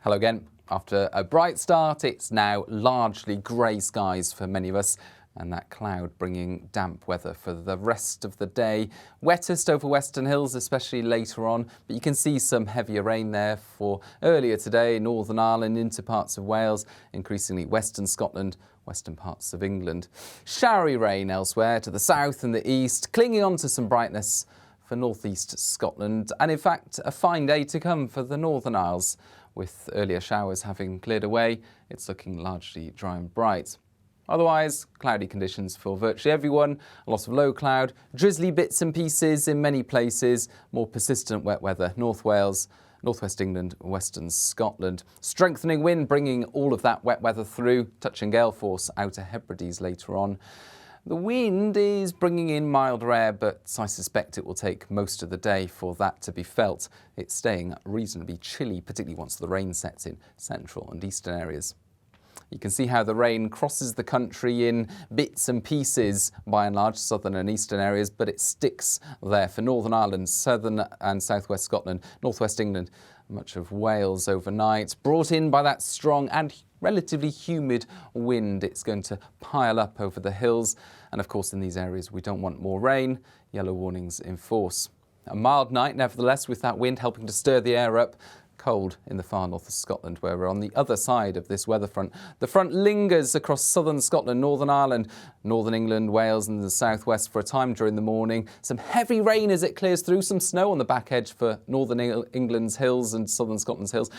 Hello again. After a bright start, it's now largely grey skies for many of us, and that cloud bringing damp weather for the rest of the day. Wettest over Western Hills, especially later on, but you can see some heavier rain there for earlier today, Northern Ireland into parts of Wales, increasingly Western Scotland, western parts of England. Showery rain elsewhere to the south and the east, clinging on to some brightness for northeast Scotland, and in fact a fine day to come for the Northern Isles. With earlier showers having cleared away, it's looking largely dry and bright. Otherwise, cloudy conditions for virtually everyone, a lot of low cloud, drizzly bits and pieces in many places, more persistent wet weather, North Wales, northwest England, western Scotland. Strengthening wind bringing all of that wet weather through, touching gale force Outer Hebrides later on. The wind is bringing in milder air, but I suspect it will take most of the day for that to be felt. It's staying reasonably chilly, particularly once the rain sets in central and eastern areas. You can see how the rain crosses the country in bits and pieces, by and large, southern and eastern areas, but it sticks there for Northern Ireland, southern and southwest Scotland, northwest England, much of Wales overnight, brought in by that strong and relatively humid wind. It's going to pile up over the hills, and of course in these areas we don't want more rain. Yellow warnings in force. A mild night nevertheless, with that wind helping to stir the air up. Cold in the far north of Scotland, where we're on the other side of this weather front. The front lingers across southern Scotland, Northern Ireland, northern England, Wales and the southwest for a time during the morning. Some heavy rain as it clears through, some snow on the back edge for northern England's hills and southern Scotland's hills.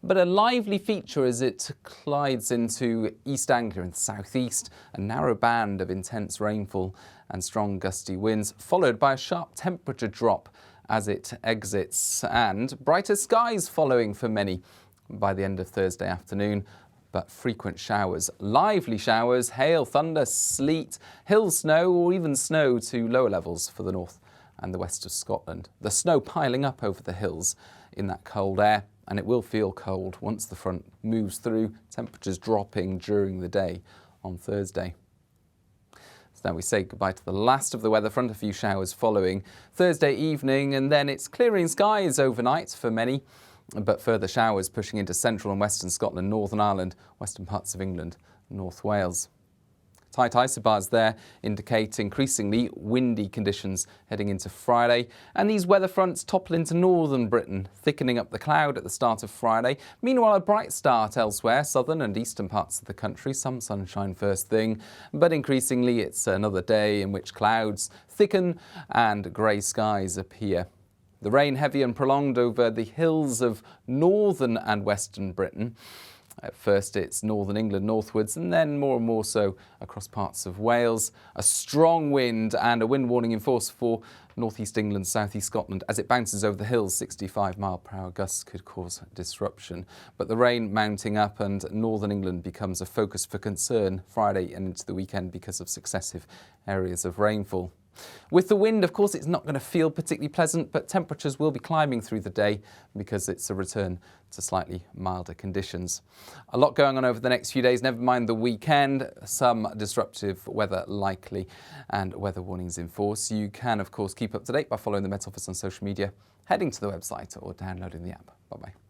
But a lively feature as it glides into East Anglia in the southeast, a narrow band of intense rainfall and strong gusty winds, followed by a sharp temperature drop as it exits, and brighter skies following for many by the end of Thursday afternoon, but frequent showers, lively showers, hail, thunder, sleet, hill snow or even snow to lower levels for the north and the west of Scotland. The snow piling up over the hills in that cold air, and it will feel cold once the front moves through, temperatures dropping during the day on Thursday. So now we say goodbye to the last of the weather front, a few showers following Thursday evening, and then it's clearing skies overnight for many, but further showers pushing into central and western Scotland, Northern Ireland, western parts of England, North Wales. Tight isobars there indicate increasingly windy conditions heading into Friday, and these weather fronts topple into northern Britain, thickening up the cloud at the start of Friday. Meanwhile, a bright start elsewhere, southern and eastern parts of the country, some sunshine first thing, but increasingly it's another day in which clouds thicken and grey skies appear. The rain heavy and prolonged over the hills of northern and western Britain. At first it's northern England northwards, and then more and more so across parts of Wales. A strong wind and a wind warning in force for northeast England, southeast Scotland. As it bounces over the hills, 65-mile-per-hour gusts could cause disruption. But the rain mounting up, and northern England becomes a focus for concern Friday and into the weekend because of successive areas of rainfall. With the wind, of course, it's not going to feel particularly pleasant, but temperatures will be climbing through the day because it's a return to slightly milder conditions. A lot going on over the next few days, never mind the weekend. Some disruptive weather likely and weather warnings in force. You can, of course, keep up to date by following the Met Office on social media, heading to the website or downloading the app. Bye-bye.